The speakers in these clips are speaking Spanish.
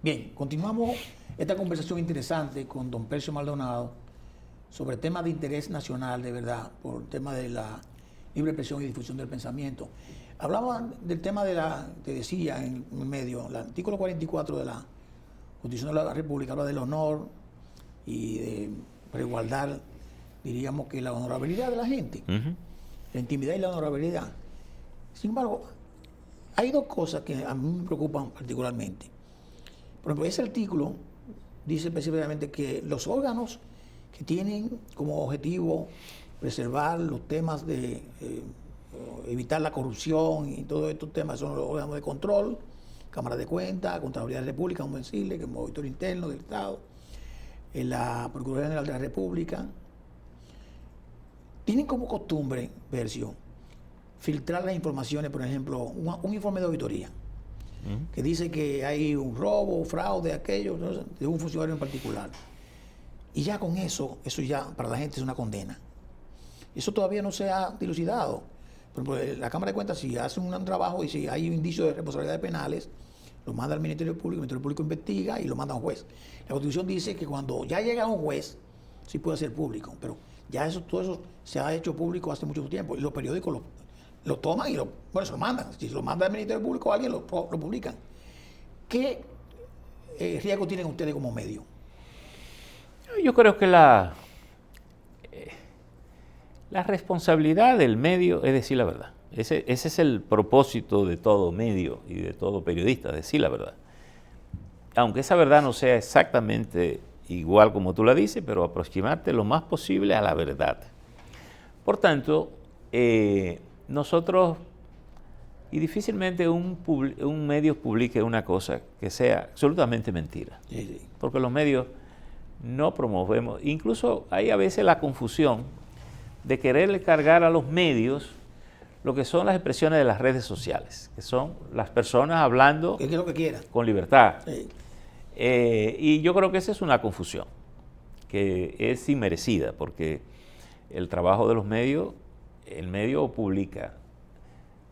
Bien, continuamos esta conversación interesante con don Percio Maldonado sobre temas de interés nacional, de verdad, por el tema de la libre expresión y difusión del pensamiento. Hablaba del tema de te decía en el medio, el artículo 44 de la Constitución de la República habla del honor y de igualdad, diríamos que la honorabilidad de la gente, la intimidad y la honorabilidad. Sin embargo, hay dos cosas que a mí me preocupan particularmente. Por ejemplo, ese artículo dice específicamente que los órganos que tienen como objetivo preservar los temas de evitar la corrupción y todos estos temas son los órganos de control, Cámara de Cuentas, Contraloría de la República, como decirle, que es el auditor interno del Estado, la Procuraduría General de la República, tienen como costumbre, Percio, filtrar las informaciones, por ejemplo, un informe de auditoría que dice que hay un robo, fraude, aquello, de un funcionario en particular. Y ya con eso ya para la gente es una condena. Eso todavía no se ha dilucidado. Por ejemplo, la Cámara de Cuentas, si hace un trabajo y si hay un indicio de responsabilidades penales, lo manda al Ministerio Público, el Ministerio Público investiga y lo manda a un juez. La Constitución dice que cuando ya llega a un juez, sí puede ser público, pero ya todo eso se ha hecho público hace mucho tiempo y los periódicos lo toman y se lo mandan. Si se lo manda al Ministerio Público, alguien lo publican. ¿Qué riesgo tienen ustedes como medio? Yo creo que la responsabilidad del medio es decir la verdad. Ese es el propósito de todo medio y de todo periodista, decir la verdad. Aunque esa verdad no sea exactamente igual como tú la dices, pero aproximarte lo más posible a la verdad. Por tanto, nosotros, y difícilmente un medio publique una cosa que sea absolutamente mentira. Sí. Porque los medios no promovemos, incluso hay a veces la confusión de quererle cargar a los medios lo que son las expresiones de las redes sociales, que son las personas hablando que lo que quiera, con libertad. Sí. Y yo creo que esa es una confusión, que es inmerecida, porque el trabajo de los medios, el medio publica,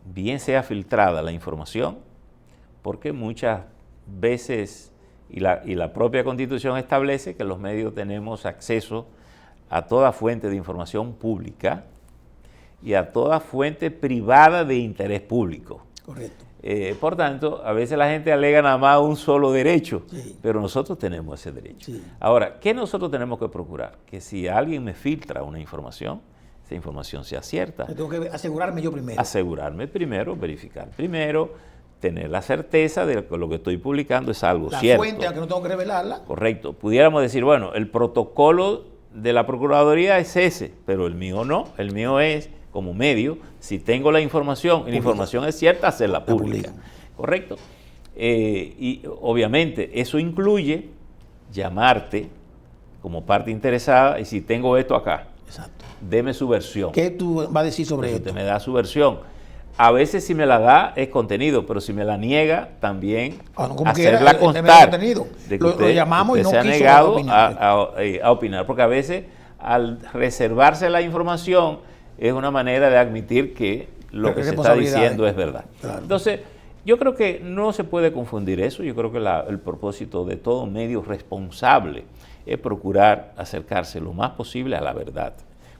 bien sea filtrada la información, porque muchas veces, y la propia Constitución establece que los medios tenemos acceso a toda fuente de información pública y a toda fuente privada de interés público. Correcto. Por tanto, a veces la gente alega nada más un solo derecho, sí, pero nosotros tenemos ese derecho. Sí. Ahora, ¿qué nosotros tenemos que procurar? Que si alguien me filtra una información, esa información sea cierta. Yo tengo que asegurarme yo primero. Asegurarme primero, verificar primero, tener la certeza de que lo que estoy publicando es algo cierto. La fuente, aunque no tengo que revelarla. Correcto. Pudiéramos decir, bueno, el protocolo de la Procuraduría es ese, pero el mío no. El mío es, como medio, si tengo la información y la información es cierta, hacerla pública. Correcto. Y obviamente eso incluye llamarte como parte interesada y si tengo esto acá, exacto, deme su versión. ¿Qué tú vas a decir sobre esto? Usted me da su versión. A veces si me la da es contenido, pero si me la niega también hacerla constar de que lo llamamos usted y no se ha quiso negado opinar. a opinar, porque a veces al reservarse la información es una manera de admitir que lo que se está diciendo es verdad. Claro. Entonces, yo creo que no se puede confundir eso. Yo creo que el propósito de todo medio responsable es procurar acercarse lo más posible a la verdad,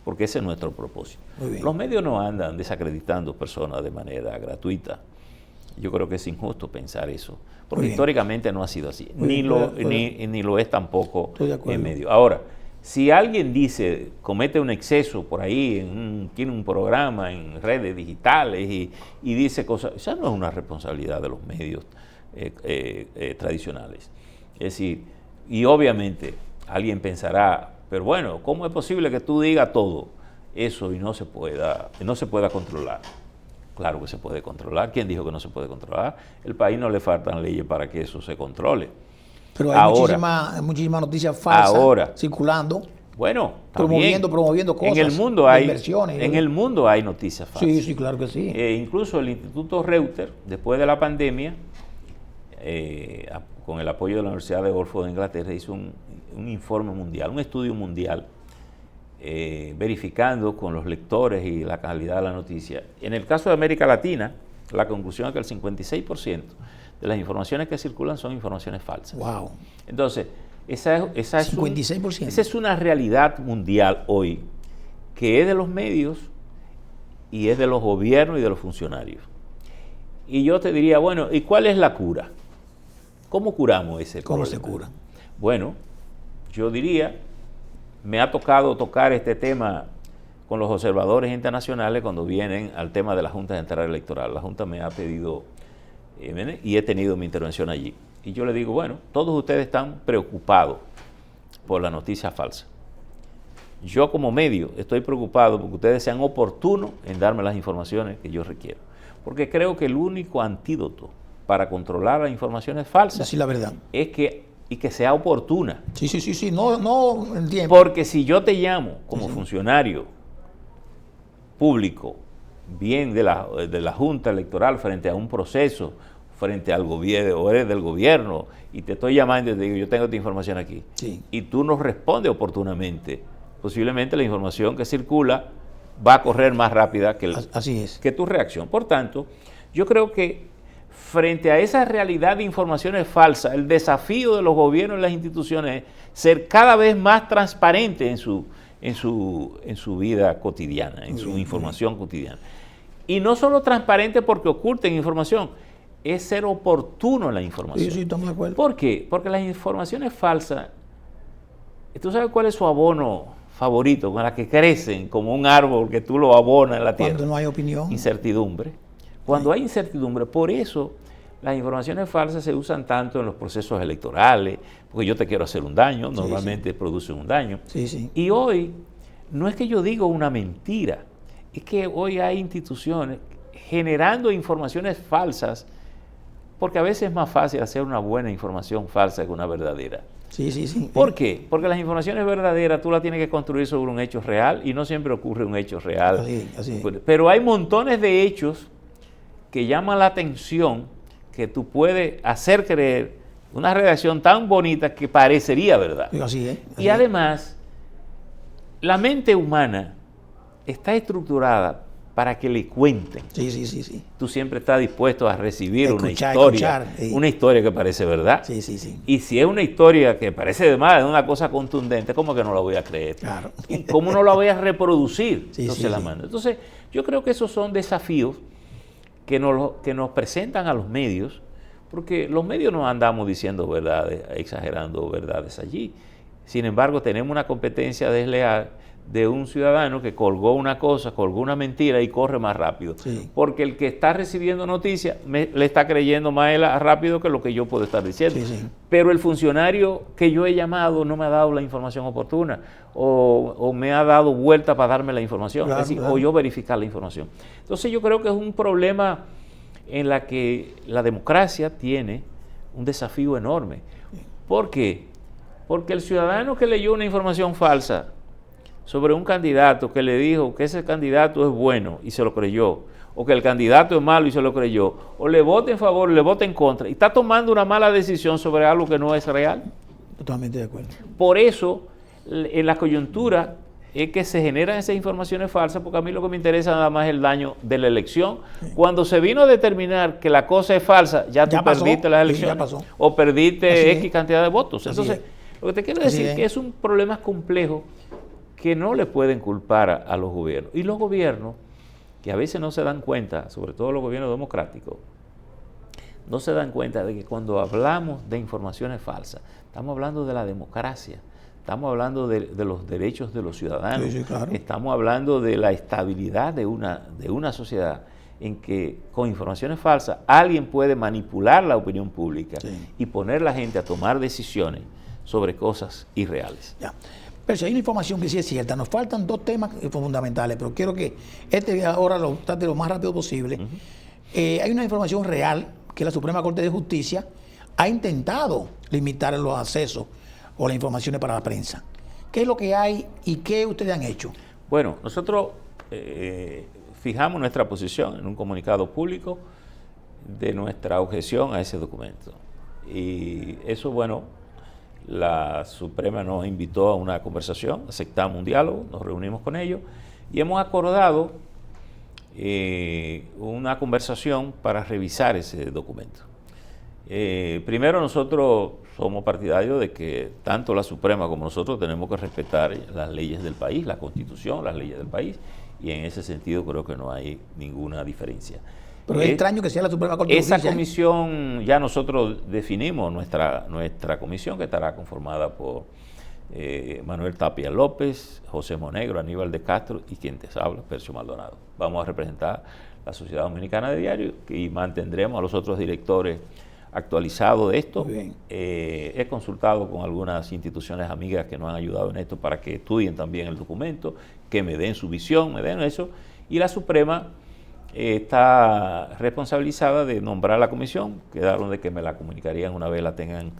porque ese es nuestro propósito. Los medios no andan desacreditando personas de manera gratuita. Yo creo que es injusto pensar eso, porque históricamente no ha sido así, ni lo es tampoco en medio. Ahora, si alguien comete un exceso por ahí, tiene un programa en redes digitales y dice cosas, esa no es una responsabilidad de los medios tradicionales. Es decir, y obviamente alguien pensará, pero bueno, ¿cómo es posible que tú digas todo eso y no se pueda controlar? Claro que se puede controlar. ¿Quién dijo que no se puede controlar? El país no le faltan leyes para que eso se controle. Pero hay muchísimas noticias falsas circulando. Bueno, promoviendo cosas. En el mundo hay noticias falsas. Sí, sí, claro que sí. Incluso el Instituto Reuters, después de la pandemia, con el apoyo de la Universidad de Oxford de Inglaterra, hizo un informe mundial, un estudio mundial, verificando con los lectores y la calidad de la noticia. En el caso de América Latina, la conclusión es que el 56% de las informaciones que circulan son informaciones falsas. Wow. Entonces, esa es 56%. Esa es una realidad mundial hoy, que es de los medios y es de los gobiernos y de los funcionarios. Y yo te diría, bueno, ¿y cuál es la cura? ¿Cómo curamos ese problema? ¿Cómo se cura? Bueno, yo diría, me ha tocado tocar este tema con los observadores internacionales cuando vienen al tema de la Junta Central Electoral. La Junta me ha pedido y he tenido mi intervención allí. Y yo le digo, bueno, todos ustedes están preocupados por la noticia falsa. Yo como medio estoy preocupado porque ustedes sean oportunos en darme las informaciones que yo requiero. Porque creo que el único antídoto para controlar las informaciones falsas Decir la verdad. es que sea oportuna. Sí. No entiendo. Porque si yo te llamo como funcionario público, bien de la Junta Electoral, frente a un proceso, frente al gobierno, o eres del gobierno, y te estoy llamando y te digo, yo tengo esta información aquí, y tú no respondes oportunamente, posiblemente la información que circula va a correr más rápida que tu reacción. Por tanto, yo creo que frente a esa realidad de informaciones falsas, el desafío de los gobiernos y las instituciones es ser cada vez más transparente en su vida cotidiana, en su información cotidiana. Y no solo transparente porque oculten información, es ser oportuno en la información. Sí, estamos de acuerdo. ¿Por qué? Porque las informaciones falsas, ¿tú sabes cuál es su abono favorito? Con la que crecen como un árbol que tú lo abonas en la tierra. Cuando no hay opinión. Incertidumbre. Cuando hay incertidumbre, por eso las informaciones falsas se usan tanto en los procesos electorales, porque yo te quiero hacer un daño, normalmente producen un daño. Y hoy, no es que yo diga una mentira, es que hoy hay instituciones generando informaciones falsas, porque a veces es más fácil hacer una buena información falsa que una verdadera. Sí. ¿Por qué? Porque las informaciones verdaderas tú las tienes que construir sobre un hecho real y no siempre ocurre un hecho real. Así. Pero hay montones de hechos que llaman la atención, que tú puedes hacer creer una redacción tan bonita que parecería verdad. Así es. Y además, la mente humana está estructurada para que le cuenten. Sí. Tú siempre estás dispuesto a recibir una historia que parece verdad. Sí. Y si es una historia que parece de más, es una cosa contundente, ¿cómo que no la voy a creer? Claro. ¿Y cómo no la voy a reproducir? Entonces la mando. Entonces, yo creo que esos son desafíos que nos presentan a los medios, porque los medios no andamos diciendo verdades, exagerando verdades allí. Sin embargo, tenemos una competencia desleal de un ciudadano que colgó una cosa, colgó una mentira y corre más rápido. Porque el que está recibiendo noticias le está creyendo más rápido que lo que yo puedo estar diciendo. Pero el funcionario que yo he llamado no me ha dado la información oportuna o me ha dado vuelta para darme la información, o yo verificar la información. Entonces yo creo que es un problema en la que la democracia tiene un desafío enorme. ¿Por qué? Porque el ciudadano que leyó una información falsa sobre un candidato que le dijo que ese candidato es bueno y se lo creyó, o que el candidato es malo y se lo creyó, o le vota en favor o le vota en contra, y está tomando una mala decisión sobre algo que no es real. Totalmente de acuerdo. Por eso, en la coyuntura es que se generan esas informaciones falsas, porque a mí lo que me interesa nada más es el daño de la elección. Cuando se vino a determinar que la cosa es falsa, ya tú perdiste las elecciones, o perdiste X cantidad de votos. Entonces, lo que te quiero decir es que es un problema complejo que no le pueden culpar a los gobiernos. Y los gobiernos, que a veces no se dan cuenta, sobre todo los gobiernos democráticos, no se dan cuenta de que cuando hablamos de informaciones falsas, estamos hablando de la democracia, estamos hablando de los derechos de los ciudadanos, estamos hablando de la estabilidad de una sociedad en que con informaciones falsas alguien puede manipular la opinión pública y poner a la gente a tomar decisiones sobre cosas irreales. Pero si hay una información que sí es cierta, nos faltan dos temas fundamentales, pero quiero que ahora lo trate lo más rápido posible. Hay una información real que la Suprema Corte de Justicia ha intentado limitar los accesos o las informaciones para la prensa. ¿Qué es lo que hay y qué ustedes han hecho? Bueno, nosotros fijamos nuestra posición en un comunicado público de nuestra objeción a ese documento. Y eso, bueno, la Suprema nos invitó a una conversación, aceptamos un diálogo, nos reunimos con ellos y hemos acordado una conversación para revisar ese documento. Primero, nosotros somos partidarios de que tanto la Suprema como nosotros tenemos que respetar las leyes del país, la Constitución, las leyes del país, y en ese sentido creo que no hay ninguna diferencia. Pero es extraño que sea la Suprema Corte de Esa Justicia. comisión, ya nosotros definimos nuestra comisión, que estará conformada por Manuel Tapia López, José Monegro, Aníbal de Castro y quien te habla, Percio Maldonado. Vamos a representar la Sociedad Dominicana de Diario y mantendremos a los otros directores actualizados de esto. He consultado con algunas instituciones amigas que nos han ayudado en esto para que estudien también el documento, que me den su visión, me den eso, y la Suprema está responsabilizada de nombrar la comisión, quedaron de que me la comunicarían una vez la tengan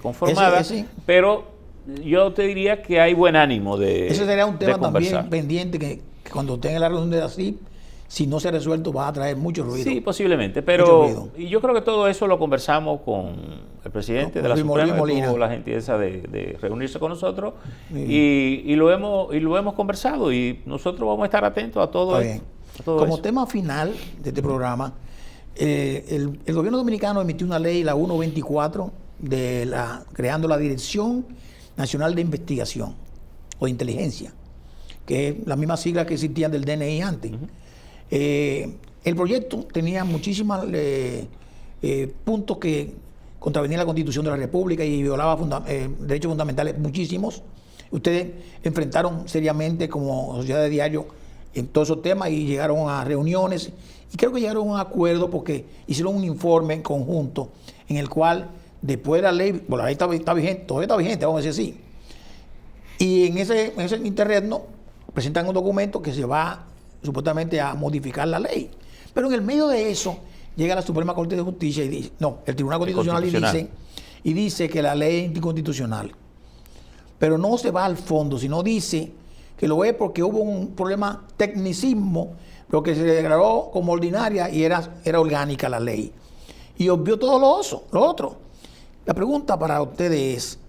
conformada, pero yo te diría que hay buen ánimo de Ese sería un tema conversar. también pendiente que cuando tenga la reunión de la CIP, si no se ha resuelto, va a traer mucho ruido. Sí, posiblemente, pero y yo creo que todo eso lo conversamos con el presidente de la Suprema, que tuvo la gentileza de reunirse con nosotros y lo hemos conversado y nosotros vamos a estar atentos a todo esto. Como tema final de este programa, el gobierno dominicano emitió una ley, la 124, creando la Dirección Nacional de Investigación o de Inteligencia, que es la misma sigla que existían del DNI antes. El proyecto tenía muchísimos puntos que contravenían la Constitución de la República y violaba derechos fundamentales, muchísimos. Ustedes enfrentaron seriamente como Sociedad de Diario en todos esos temas y llegaron a reuniones y creo que llegaron a un acuerdo porque hicieron un informe en conjunto en el cual después de la ley, bueno, la ley está vigente, todavía está vigente, vamos a decir así, y en ese interregno presentan un documento que se va supuestamente a modificar la ley, pero en el medio de eso llega la Suprema Corte de Justicia y dice, no, el Tribunal Constitucional y dice que la ley es inconstitucional, pero no se va al fondo, sino dice que lo es porque hubo un problema tecnicismo, pero que se declaró como ordinaria y era orgánica la ley. Y obvió todo lo otro. La pregunta para ustedes es,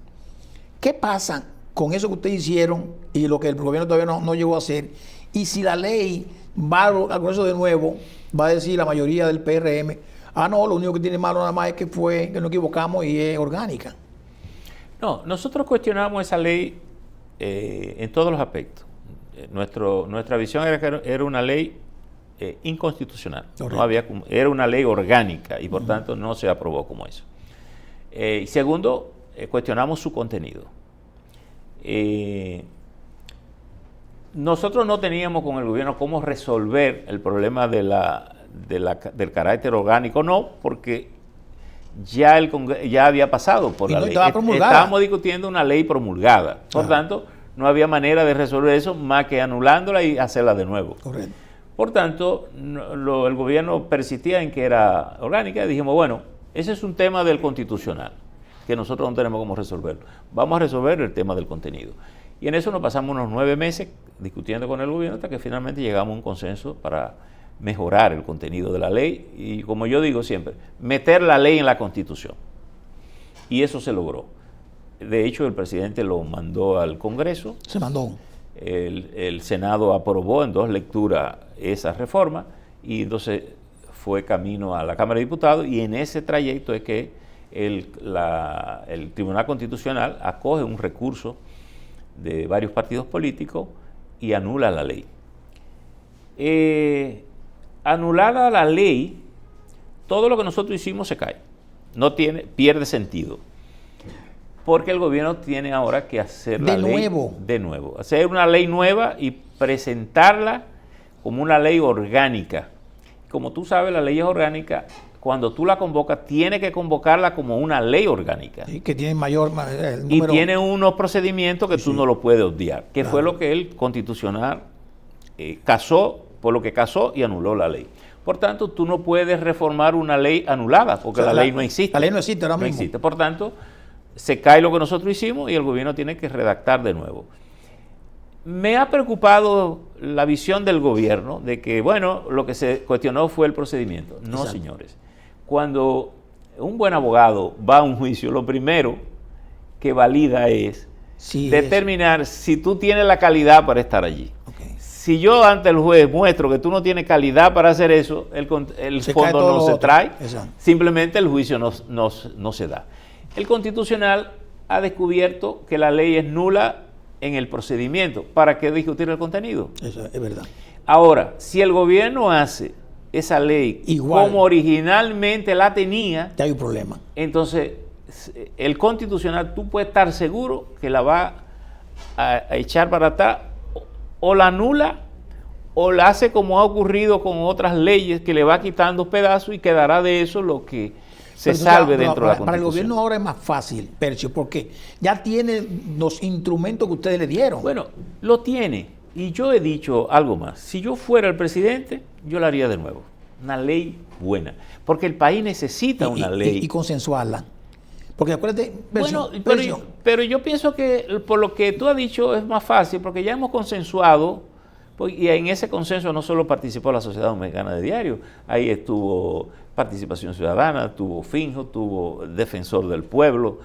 ¿qué pasa con eso que ustedes hicieron y lo que el gobierno todavía no llegó a hacer? Y si la ley va al Congreso de nuevo, va a decir la mayoría del PRM, no, lo único que tiene malo nada más es que nos equivocamos y es orgánica. No, nosotros cuestionamos esa ley en todos los aspectos. Nuestra visión era que era una ley inconstitucional. Era una ley orgánica y por tanto no se aprobó como eso. Y segundo, cuestionamos su contenido. Nosotros no teníamos con el gobierno cómo resolver el problema del carácter orgánico, no, porque ya había pasado por la ley. Estábamos discutiendo una ley promulgada. Por tanto, no había manera de resolver eso más que anulándola y hacerla de nuevo. Correcto. Por tanto, el gobierno persistía en que era orgánica y dijimos, bueno, ese es un tema del constitucional, que nosotros no tenemos cómo resolverlo. Vamos a resolver el tema del contenido. Y en eso nos pasamos unos 9 meses discutiendo con el gobierno hasta que finalmente llegamos a un consenso para mejorar el contenido de la ley y, como yo digo siempre, meter la ley en la Constitución. Y eso se logró. De hecho, el presidente lo mandó al Congreso. Se mandó. El Senado aprobó en 2 lecturas esa reforma y entonces fue camino a la Cámara de Diputados y en ese trayecto es que el Tribunal Constitucional acoge un recurso de varios partidos políticos y anula la ley. Anulada la ley, todo lo que nosotros hicimos se cae, pierde sentido. Porque el gobierno tiene ahora que hacer la ley de nuevo. Hacer una ley nueva y presentarla como una ley orgánica. Como tú sabes, la ley es orgánica. Cuando tú la convocas, tienes que convocarla como una ley orgánica. Sí, que tiene mayor número. Y tiene unos procedimientos que tú no lo puedes obviar. Que fue lo que el Constitucional por lo que casó y anuló la ley. Por tanto, tú no puedes reformar una ley anulada, porque la ley no existe. La ley no existe ahora mismo. No existe. Por tanto, se cae lo que nosotros hicimos y el gobierno tiene que redactar de nuevo. Me ha preocupado la visión del gobierno de que, bueno, lo que se cuestionó fue el procedimiento. No, exacto, señores. Cuando un buen abogado va a un juicio, lo primero que valida es determinar si tú tienes la calidad para estar allí. Okay. si yo ante el juez muestro que tú no tienes calidad para hacer eso, el fondo no se trae, simplemente el juicio no se da. El Constitucional ha descubierto que la ley es nula en el procedimiento. ¿Para qué discutir el contenido? Eso es verdad. Ahora, si el gobierno hace esa ley igual como originalmente la tenía, ya hay un problema. Entonces, el Constitucional, tú puedes estar seguro que la va a echar para atrás, o la anula, o la hace como ha ocurrido con otras leyes, que le va quitando pedazos y quedará de eso lo que se salve dentro de la Constitución. Para el gobierno ahora es más fácil, Percio, porque ya tiene los instrumentos que ustedes le dieron. Bueno, lo tiene. Y yo he dicho algo más. Si yo fuera el presidente, yo lo haría de nuevo. Una ley buena. Porque el país necesita una ley. Y consensuarla. Porque acuérdate, bueno, pero yo pienso que por lo que tú has dicho es más fácil, porque ya hemos consensuado, y en ese consenso no solo participó la Sociedad Dominicana de Diario, ahí estuvo Participación Ciudadana, estuvo Finjo, tuvo Defensor del Pueblo,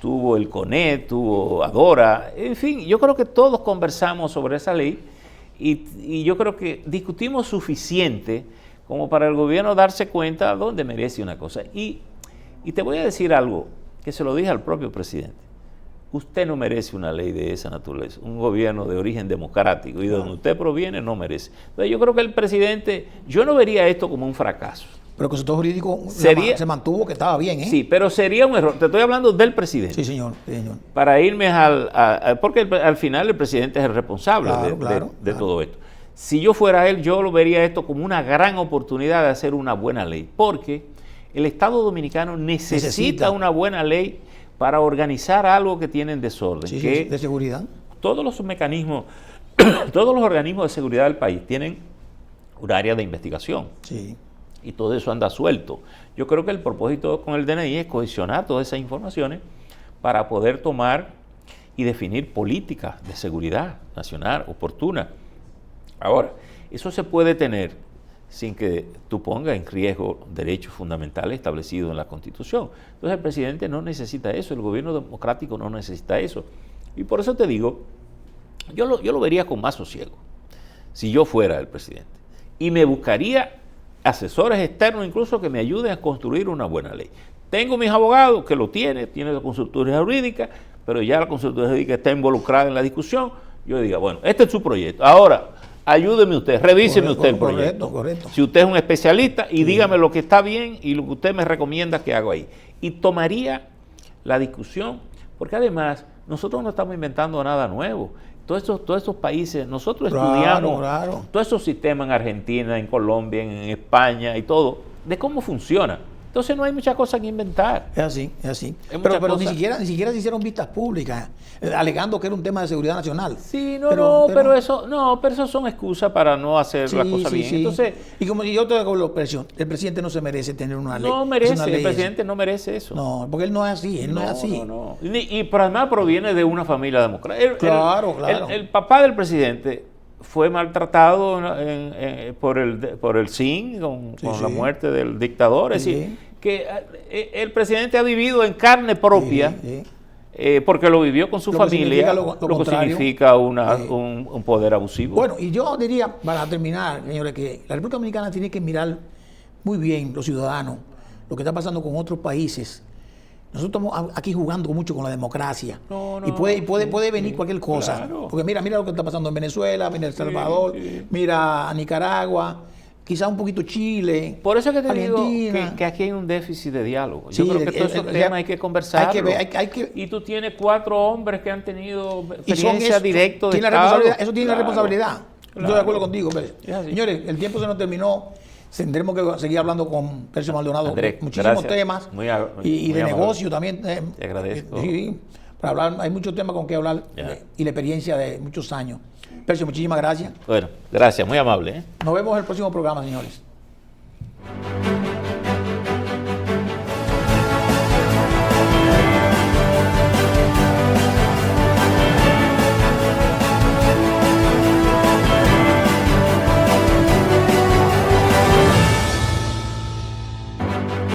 tuvo el CONET, tuvo Adora, en fin, yo creo que todos conversamos sobre esa ley y yo creo que discutimos suficiente como para el gobierno darse cuenta dónde merece una cosa. Y te voy a decir algo que se lo dije al propio presidente. Usted no merece una ley de esa naturaleza, un gobierno de origen democrático y de donde usted proviene no merece. Entonces yo creo que el presidente, yo no vería esto como un fracaso. Pero que el sector jurídico se mantuvo, que estaba bien, ¿eh? Sí, pero sería un error. Te estoy hablando del presidente. Sí, señor. Sí, señor. Para irme porque al final el presidente es el responsable de todo esto. Si yo fuera él, yo lo vería esto como una gran oportunidad de hacer una buena ley, porque el Estado Dominicano necesita una buena ley para organizar algo que tiene en desorden. Sí, que de seguridad. Todos los mecanismos, todos los organismos de seguridad del país tienen un área de investigación. Sí. Y todo eso anda suelto. Yo creo que el propósito con el DNI es cohesionar todas esas informaciones para poder tomar y definir políticas de seguridad nacional oportunas. Ahora, eso se puede tener sin que tú pongas en riesgo derechos fundamentales establecidos en la Constitución. Entonces el presidente no necesita eso, el gobierno democrático no necesita eso. Y por eso te digo, yo lo vería con más sosiego, si yo fuera el presidente. Y me buscaría asesores externos incluso que me ayuden a construir una buena ley. Tengo mis abogados que lo tiene la consultoría jurídica, pero ya la consultoría jurídica está involucrada en la discusión. Yo diga, bueno, este es su proyecto. Ahora, ayúdeme usted, revíseme usted el proyecto. Correcto. Si usted es un especialista y dígame lo que está bien y lo que usted me recomienda que haga ahí. Y tomaría la discusión, porque además nosotros no estamos inventando nada nuevo. Todos estos países, nosotros estudiamos todos esos sistemas en Argentina, en Colombia, en España y todo, de cómo funciona. Entonces no hay muchas cosas que inventar. Es así. Pero ni siquiera se hicieron vistas públicas, alegando que era un tema de seguridad nacional. Sí, pero eso son excusas para no hacer la cosa bien. Sí. Entonces, y como yo te hago la presión, el presidente no se merece tener una ley. El presidente no merece eso. No, porque él no es así, no es así. No. Y además proviene de una familia democrática. Claro. El papá del presidente fue maltratado por el SIN con la muerte del dictador. Es decir, que el presidente ha vivido en carne propia, porque lo vivió con su familia, lo que significa un poder abusivo. Bueno, y yo diría, para terminar, señores, que la República Dominicana tiene que mirar muy bien, los ciudadanos, lo que está pasando con otros países. Nosotros estamos aquí jugando mucho con la democracia. Y puede venir cualquier cosa. Claro. Porque mira lo que está pasando en Venezuela, mira El Salvador, mira a Nicaragua, quizás un poquito Chile. Por eso es que te Argentina. digo que aquí hay un déficit de diálogo. Yo creo que todos esos temas hay que conversarlos. Y tú tienes 4 hombres que han tenido experiencia directa de Estado. Eso tiene la responsabilidad. Estoy de acuerdo contigo. Señores, el tiempo se nos terminó. Tendremos que seguir hablando con Percio Maldonado. Andrés, muchísimos gracias. Temas muy y de negocio también. Te agradezco. Sí, para hablar, hay muchos temas con que hablar y la experiencia de muchos años. Percio, muchísimas gracias. Bueno, gracias, muy amable. Nos vemos en el próximo programa, señores.